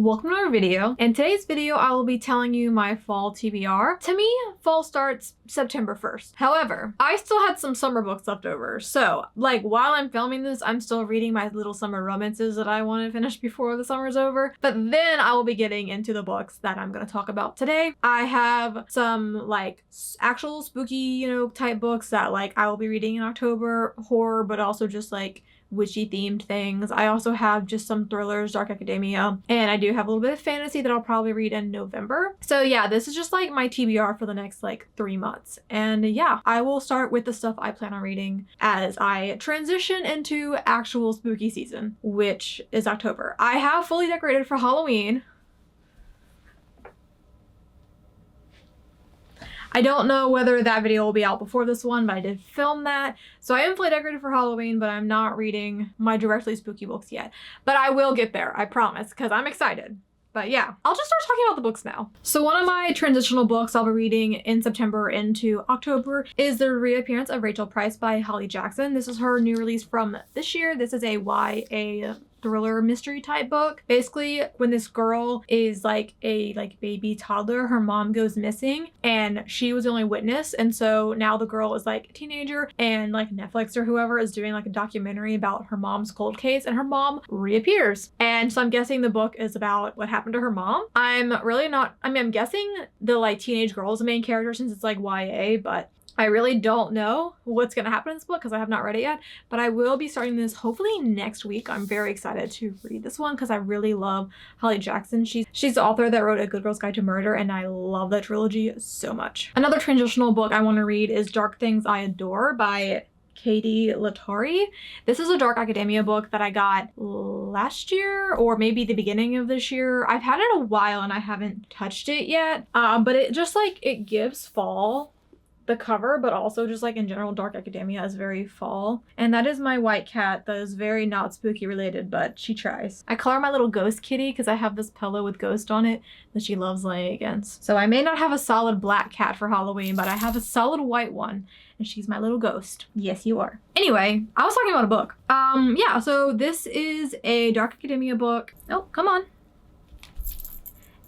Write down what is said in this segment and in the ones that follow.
Welcome to our video. In today's video, I will be telling you my fall TBR. To me, fall starts September 1st. However, I still had some summer books left over. So, while I'm filming this, I'm still reading my little summer romances that I want to finish before the summer's over. But then I will be getting into the books that I'm going to talk about today. I have some, actual spooky, type books that, I will be reading in October, horror, but also just, witchy themed things. I also have just some thrillers, dark academia, and I do have a little bit of fantasy that I'll probably read in November. So yeah, this is just my TBR for the next 3 months. And yeah, I will start with the stuff I plan on reading as I transition into actual spooky season, which is October. I have fully decorated for Halloween. I don't know whether that video will be out before this one, but I did film that. So I am fully decorated for Halloween, but I'm not reading my directly spooky books yet. But I will get there, I promise, because I'm excited. But yeah, I'll just start talking about the books now. So one of my transitional books I'll be reading in September into October is The Reappearance of Rachel Price by Holly Jackson. This is her new release from this year. This is a YA thriller mystery type book. Basically, when this girl is a baby toddler, her mom goes missing and she was the only witness, and so now the girl is a teenager, and Netflix or whoever is doing a documentary about her mom's cold case, and her mom reappears. And so I'm guessing the book is about what happened to her mom. I'm guessing the teenage girl is the main character since it's YA, but I really don't know what's going to happen in this book because I have not read it yet, but I will be starting this hopefully next week. I'm very excited to read this one because I really love Holly Jackson. She's the author that wrote A Good Girl's Guide to Murder, and I love that trilogy so much. Another transitional book I want to read is Dark Things I Adore by Lattari. This is a dark academia book that I got last year or maybe the beginning of this year. I've had it a while and I haven't touched it yet, but it just it gives fall. The cover, but also just in general, dark academia is very fall. And that is my white cat that is very not spooky related, but she tries. I call her my little ghost kitty because I have this pillow with ghost on it that she loves laying against. So I may not have a solid black cat for Halloween, but I have a solid white one, and she's my little ghost. Yes, you are. Anyway, I was talking about a book. Yeah, so this is a dark academia book. Oh, come on.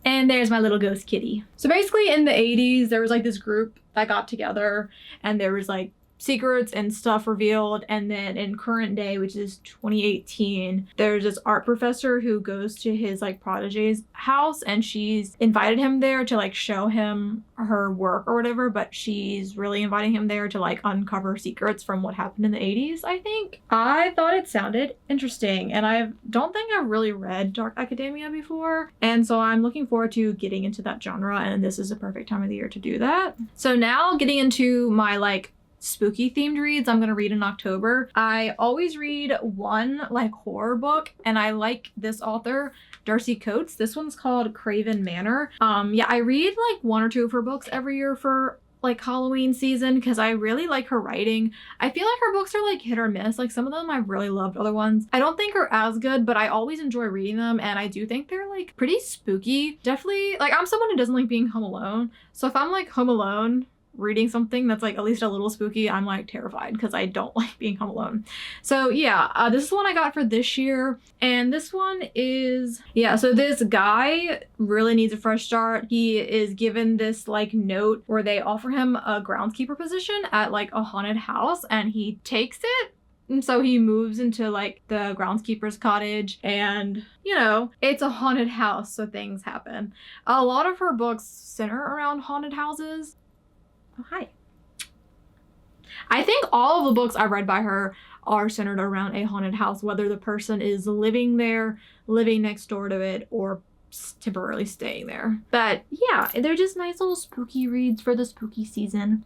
And there's my little ghost kitty. So basically in the 80s, there was this group that got together and there was secrets and stuff revealed. And then in current day, which is 2018, there's this art professor who goes to his protege's house, and she's invited him there to show him her work or whatever, but she's really inviting him there to uncover secrets from what happened in the 80s, I think. I thought it sounded interesting, and I don't think I've really read dark academia before, and so I'm looking forward to getting into that genre, and this is a perfect time of the year to do that. So now getting into my spooky themed reads I'm gonna read in October. I always read one horror book, and I like this author, Darcy Coates. This one's called Craven Manor. Yeah, I read one or two of her books every year for Halloween season because I really like her writing. I feel like her books are hit or miss. Some of them I really loved, other ones I don't think are as good, but I always enjoy reading them, and I do think they're pretty spooky. Definitely, I'm someone who doesn't like being home alone, so if I'm home alone reading something that's at least a little spooky, I'm terrified because I don't like being home alone. So yeah, this is the one I got for this year, and this one is, yeah, so this guy really needs a fresh start. He is given this note where they offer him a groundskeeper position at a haunted house, and he takes it. And so he moves into the groundskeeper's cottage, and it's a haunted house, so things happen. A lot of her books center around haunted houses. Oh, hi. I think all of the books I read by her are centered around a haunted house, whether the person is living there, living next door to it, or temporarily staying there. But yeah, they're just nice little spooky reads for the spooky season.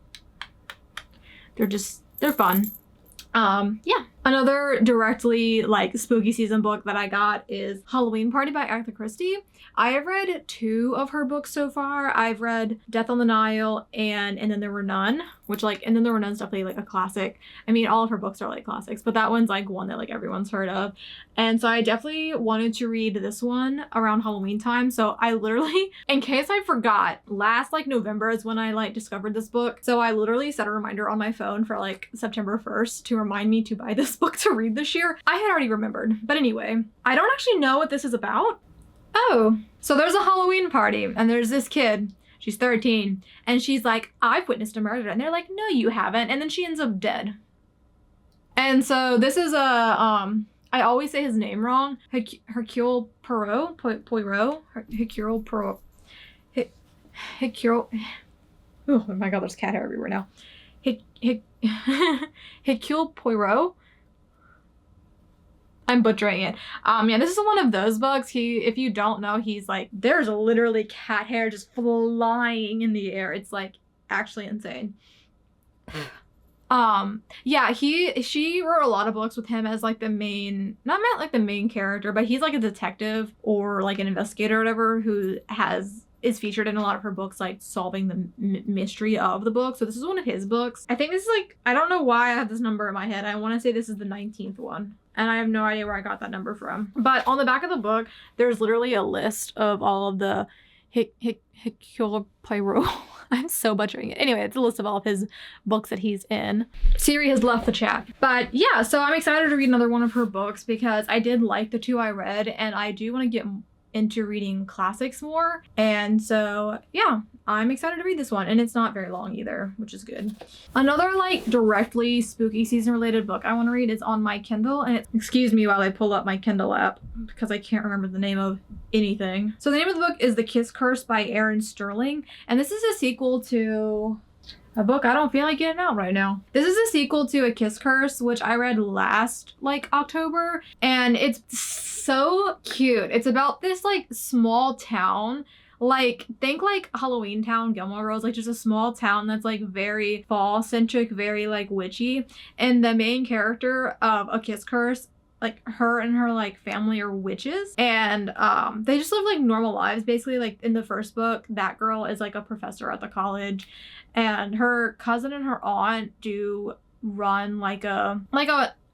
They're fun. Yeah. Another directly spooky season book that I got is Halloween Party by Agatha Christie. I have read 2 of her books so far. I've read Death on the Nile and Then There Were None, which And Then There Were None is definitely a classic. I mean, all of her books are classics, but that one's one that everyone's heard of. And so I definitely wanted to read this one around Halloween time. So I literally, in case I forgot, last November is when I discovered this book. So I literally set a reminder on my phone for September 1st to remind me to buy this book to read this year. I had already remembered, but anyway, I don't actually know what this is about. Oh, so there's a Halloween party and there's this kid. She's 13 and she's like, I've witnessed a murder. And they're like, no, you haven't. And then she ends up dead. And so this is I always say his name wrong. Hercule Poirot? Hercule Poirot. Hercule. Oh my god, there's cat hair everywhere now. Hercule Poirot. I'm butchering it. Yeah, this is one of those books. If you don't know, he's like, there's literally cat hair just flying in the air. It's like actually insane. Yeah, she wrote a lot of books with him as like the main, not like the main character, but he's like a detective or like an investigator or whatever who is featured in a lot of her books, like solving the mystery of the book. So this is one of his books. I think this is like, I don't know why I have this number in my head. I want to say this is the 19th one. And I have no idea where I got that number from. But on the back of the book, there's literally a list of all of the Hercule Poirot. I'm so butchering it. Anyway, it's a list of all of his books that he's in. Siri has left the chat. But yeah, so I'm excited to read another one of her books because I did like the two I read and I do want to get into reading classics more. And so yeah, I'm excited to read this one, and it's not very long either, which is good. Another like directly spooky season related book I want to read is on my Kindle, and excuse me while I pull up my Kindle app because I can't remember the name of anything. So the name of the book is The Kiss Curse by Erin Serling, and this is a sequel to a book I don't feel like getting out right now. This is a sequel to A Kiss Curse, which I read last like October, and it's so cute. It's about this like small town. Like, think like Halloween Town, Gilmore Girls, like just a small town that's like very fall-centric, very like witchy. And the main character of A Kiss Curse, like her and her like family are witches, and they just live like normal lives. Basically, like in the first book, that girl is like a professor at the college, and her cousin and her aunt do run like a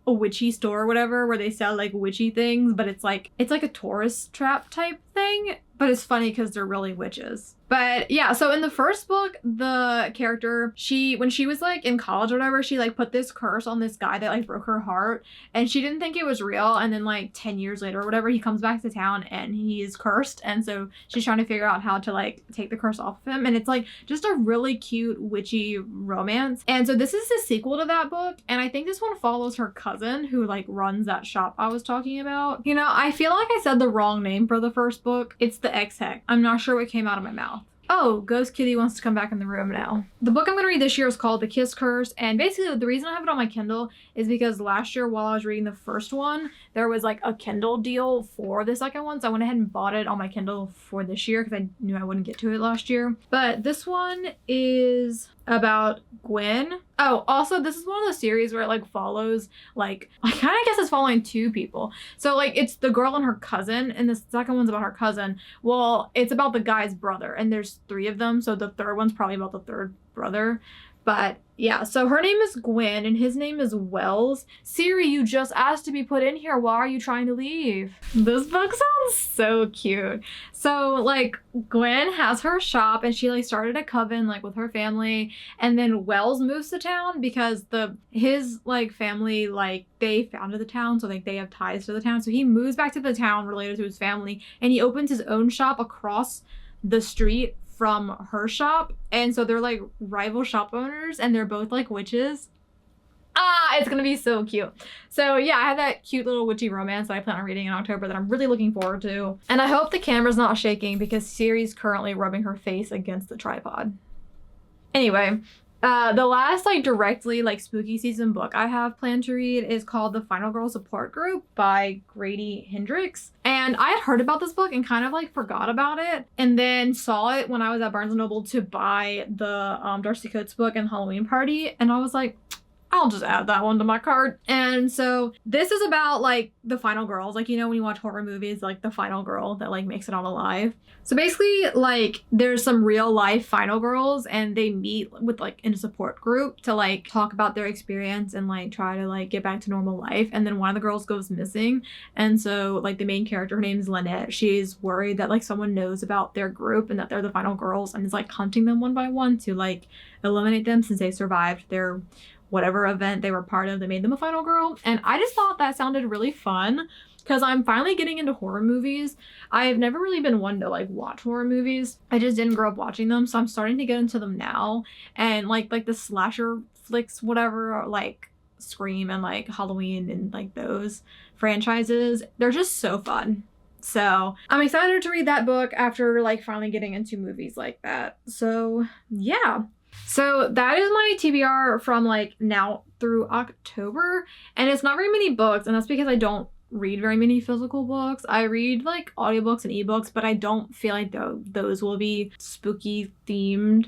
witchy store or whatever where they sell like witchy things, but it's like a tourist trap type thing. But it's funny because they're really witches. But yeah, so in the first book, the character, when she was like in college or whatever, she like put this curse on this guy that like broke her heart, and she didn't think it was real. And then like 10 years later or whatever, he comes back to town and he's cursed. And so she's trying to figure out how to like take the curse off of him. And it's like just a really cute witchy romance. And so this is the sequel to that book. And I think this one follows her cousin who like runs that shop I was talking about. You know, I feel like I said the wrong name for the first book. It's the X-Heck. I'm not sure what came out of my mouth. Oh, Ghost Kitty wants to come back in the room now. The book I'm going to read this year is called The Kiss Curse, and basically the reason I have it on my Kindle is because last year while I was reading the first one, there was like a Kindle deal for the second one, so I went ahead and bought it on my Kindle for this year because I knew I wouldn't get to it last year. But this one is about Gwen. Oh, also this is one of those series where it like follows, like, I kind of guess it's following two people. So like it's the girl and her cousin, and the second one's about her cousin. Well, it's about the guy's brother, and there's 3 of them, so the third one's probably about the third brother. But yeah, so her name is Gwen and his name is Wells. Siri, you just asked to be put in here. Why are you trying to leave? This book sounds so cute. So like Gwen has her shop and she like started a coven like with her family, and then Wells moves to town because his like family, like they founded the town, so like they have ties to the town. So he moves back to the town related to his family, and he opens his own shop across the street from her shop, and so they're like rival shop owners, and they're both like witches. It's gonna be so cute. So yeah, I have that cute little witchy romance that I plan on reading in October that I'm really looking forward to, and I hope the camera's not shaking because Siri's currently rubbing her face against the tripod. Anyway, the last like directly like spooky season book I have planned to read is called The Final Girl Support Group by Grady Hendrix. And I had heard about this book and kind of like forgot about it, and then saw it when I was at Barnes & Noble to buy the Darcy Coates book and Halloween Party, and I was like, I'll just add that one to my cart. And so this is about like the final girls, like, you know, when you watch horror movies, like the final girl that like makes it out alive. So basically like there's some real life final girls, and they meet with like in a support group to like talk about their experience and like try to like get back to normal life. And then one of the girls goes missing, and so like the main character, her name is Lynette, she's worried that like someone knows about their group and that they're the final girls, and is like hunting them one by one to like eliminate them since they survived their whatever event they were part of that made them a final girl. And I just thought that sounded really fun. because I'm finally getting into horror movies. I've never really been one to like watch horror movies. I just didn't grow up watching them, so I'm starting to get into them now. And like the slasher flicks, whatever, like Scream and like Halloween and like those franchises, they're just so fun. So I'm excited to read that book after like finally getting into movies like that. So yeah. So that is my TBR from like now through October. And it's not very many books, and that's because I don't read very many physical books. I read like audiobooks and ebooks, but I don't feel like those will be spooky themed.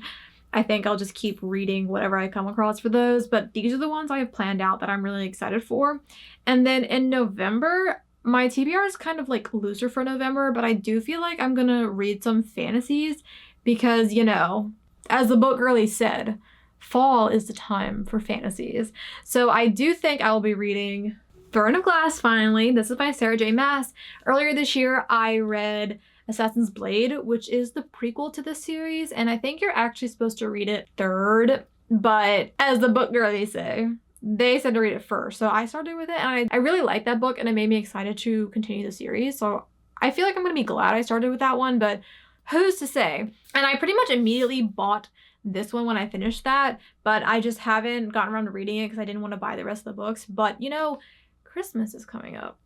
I think I'll just keep reading whatever I come across for those, but these are the ones I have planned out that I'm really excited for. And then in November, my TBR is kind of like looser for November, but I do feel like I'm gonna read some fantasies because, you know, as the book girlie said, fall is the time for fantasies. So I do think I will be reading Throne of Glass finally. This is by Sarah J. Maas. Earlier this year, I read Assassin's Blade, which is the prequel to this series, and I think you're actually supposed to read it third, but as the book girlies say, they said to read it first. So I started with it, and I really liked that book, and it made me excited to continue the series. So I feel like I'm gonna be glad I started with that one, but who's to say? And I pretty much immediately bought this one when I finished that, but I just haven't gotten around to reading it because I didn't want to buy the rest of the books. But you know, Christmas is coming up,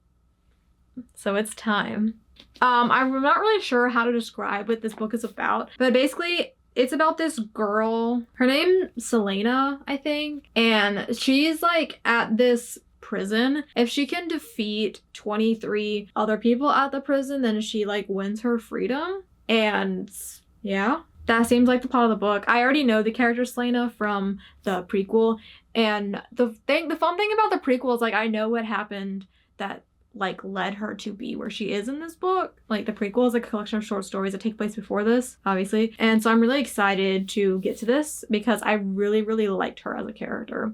so it's time. I'm not really sure how to describe what this book is about, but basically it's about this girl. Her name's Selena, I think, and she's like at this prison. If she can defeat 23 other people at the prison, then she like wins her freedom. And yeah, that seems like the plot of the book. I already know the character Selena from the prequel, and the fun thing about the prequel is like I know what happened that like led her to be where she is in this book. Like the prequel is like a collection of short stories that take place before this, obviously. And so I'm really excited to get to this because I really, really liked her as a character.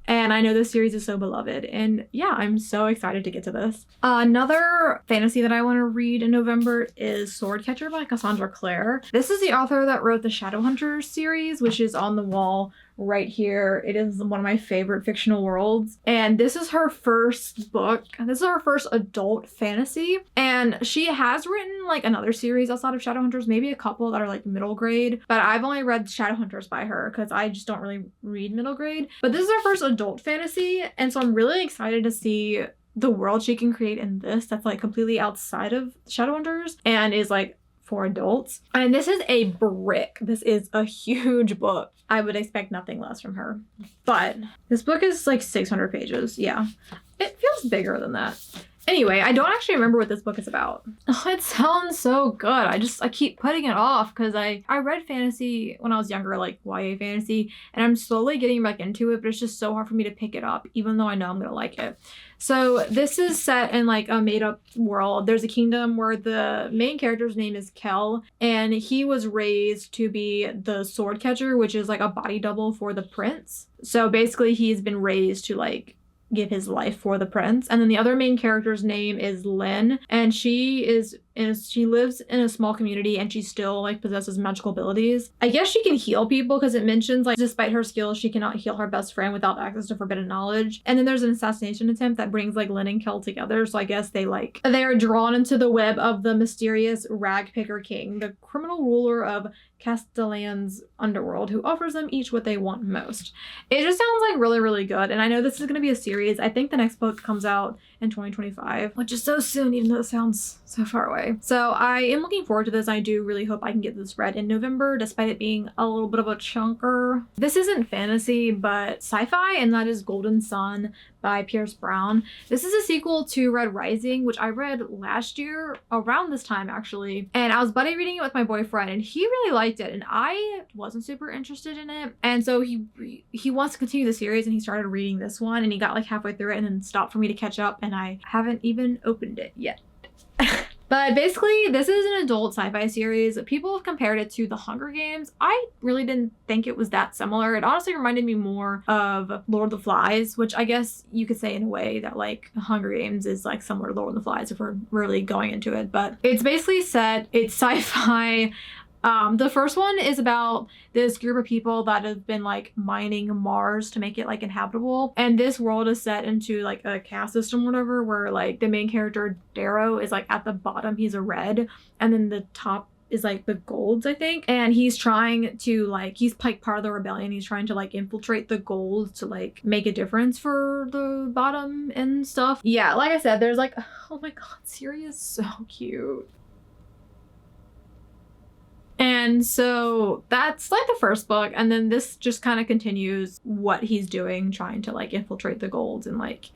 And I know this series is so beloved. And yeah, I'm so excited to get to this. Another fantasy that I want to read in November is Swordcatcher by Cassandra Clare. This is the author that wrote the Shadowhunters series, which is on the wall right here. It is one of my favorite fictional worlds. And this is her first book. This is her first adult fantasy. And she has written like another series outside of Shadowhunters, maybe a couple that are like middle grade. But I've only read Shadowhunters by her because I just don't really read middle grade. But this is her first adult fantasy. And so I'm really excited to see the world she can create in this that's like completely outside of Shadowhunters and is like for adults. And this is a brick. This is a huge book. I would expect nothing less from her. But this book is like 600 pages. Yeah, it feels bigger than that. Anyway, I don't actually remember what this book is about. Oh, it sounds so good. I keep putting it off because I read fantasy when I was younger, like YA fantasy, and I'm slowly getting back into it, but it's just so hard for me to pick it up, even though I know I'm gonna like it. So this is set in like a made-up world. There's a kingdom where the main character's name is Kel, and he was raised to be the sword catcher, which is like a body double for the prince. So basically he's been raised to like give his life for the prince. And then the other main character's name is Lynn, and she lives in a small community, and she still like possesses magical abilities. I guess she can heal people because it mentions like despite her skills, she cannot heal her best friend without access to forbidden knowledge. And then there's an assassination attempt that brings like Lynn and Kel together. So I guess they are drawn into the web of the mysterious rag picker king, the criminal ruler of Castellan's underworld, who offers them each what they want most. It just sounds like really, really good. And I know this is going to be a series. I think the next book comes out in 2025, which is so soon, even though it sounds so far away. So I am looking forward to this. I do really hope I can get this read in November, despite it being a little bit of a chunker. This isn't fantasy, but sci-fi, and that is Golden Sun by Pierce Brown. This is a sequel to Red Rising, which I read last year around this time actually, and I was buddy reading it with my boyfriend, and he really liked it, and I wasn't super interested in it. And so he wants to continue the series, and he started reading this one, and he got like halfway through it and then stopped for me to catch up, and I haven't even opened it yet. But basically, this is an adult sci-fi series. People have compared it to The Hunger Games. I really didn't think it was that similar. It honestly reminded me more of Lord of the Flies, which I guess you could say in a way that like The Hunger Games is like similar to Lord of the Flies if we're really going into it. But it's basically it's sci-fi. The first one is about this group of people that have been like mining Mars to make it like inhabitable. And this world is set into like a caste system or whatever, where like the main character, Darrow, is like at the bottom, he's a red. And then the top is like the golds, I think. And he's trying to like, he's like part of the rebellion. He's trying to like infiltrate the golds to like make a difference for the bottom and stuff. Yeah, like I said, there's like, oh my god, Siri is so cute. And so that's like the first book, and then this just kind of continues what he's doing, trying to like infiltrate the golds and like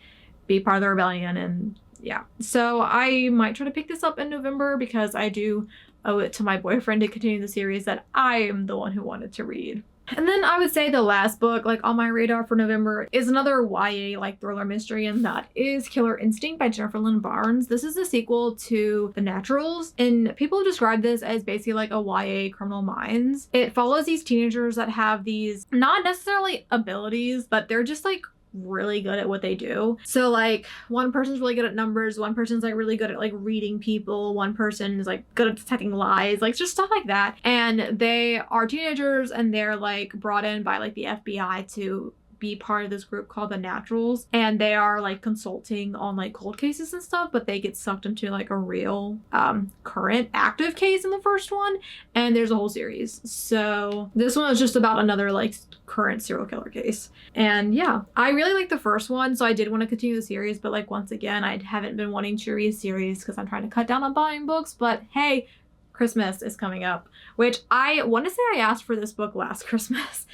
be part of the rebellion. And yeah, so I might try to pick this up in November because I do owe it to my boyfriend to continue the series that I am the one who wanted to read. And then I would say the last book like on my radar for November is another YA like thriller mystery, and that is Killer Instinct by Jennifer Lynn Barnes. This is a sequel to The Naturals, and people describe this as basically like a YA Criminal Minds. It follows these teenagers that have these not necessarily abilities, but they're just like really good at what they do. So like one person's really good at numbers, one person's like really good at like reading people, one person is like good at detecting lies, like just stuff like that. And they are teenagers and they're like brought in by like the FBI to be part of this group called the Naturals, and they are like consulting on like cold cases and stuff, but they get sucked into like a real current active case in the first one, and there's a whole series. So this one is just about another like current serial killer case. And yeah, I really like the first one, so I did want to continue the series, but like once again, I haven't been wanting to read a series because I'm trying to cut down on buying books. But hey, Christmas is coming up, which I want to say I asked for this book last Christmas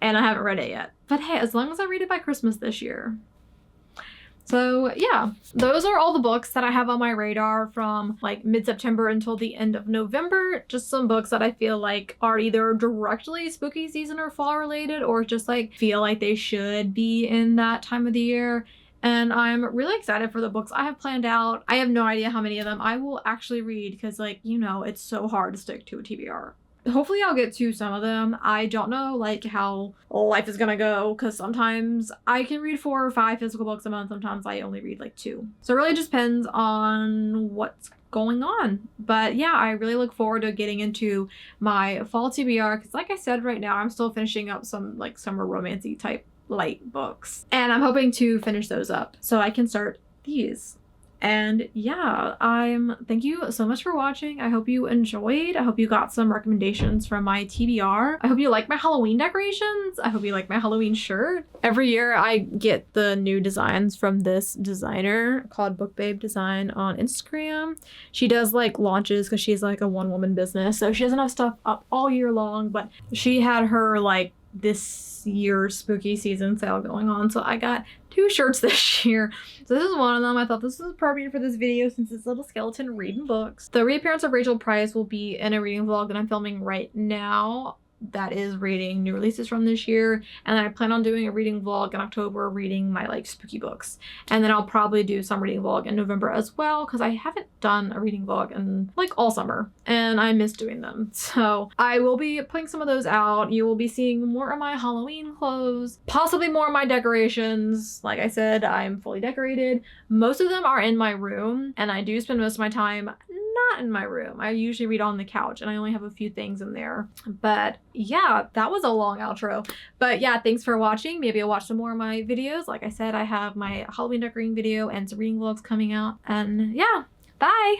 and I haven't read it yet. But hey, as long as I read it by Christmas this year. So yeah, those are all the books that I have on my radar from like mid-September until the end of November. Just some books that I feel like are either directly spooky season or fall related, or just like feel like they should be in that time of the year. And I'm really excited for the books I have planned out. I have no idea how many of them I will actually read because, like, you know, it's so hard to stick to a TBR. Hopefully I'll get to some of them. I don't know like how life is gonna go because sometimes I can read 4 or 5 physical books a month. Sometimes I only read like 2. So it really just depends on what's going on. But yeah, I really look forward to getting into my fall TBR because like I said, right now I'm still finishing up some like summer romancy type light books. And I'm hoping to finish those up so I can start these. And yeah, thank you so much for watching. I hope you enjoyed. I hope you got some recommendations from my TBR. I hope you like my Halloween decorations. I hope you like my Halloween shirt. Every year I get the new designs from this designer called Book Babe Design on Instagram. She does like launches because she's like a one-woman business. So she doesn't have stuff up all year long, but she had her like this year's spooky season sale going on. So I got 2 shirts this year. So this is one of them. I thought this was appropriate for this video since it's little skeleton reading books. The Reappearance of Rachel Price will be in a reading vlog that I'm filming right now that is reading new releases from this year, and I plan on doing a reading vlog in October reading my like spooky books, and then I'll probably do some reading vlog in November as well because I haven't done a reading vlog in like all summer and I miss doing them. So I will be putting some of those out. You will be seeing more of my Halloween clothes, possibly more of my decorations. Like I said, I'm fully decorated. Most of them are in my room, and I do spend most of my time not in my room. I usually read on the couch and I only have a few things in there. But yeah, that was a long outro. But yeah, thanks for watching. Maybe I'll watch some more of my videos. Like I said, I have my Halloween decorating video and some reading vlogs coming out. And yeah, bye!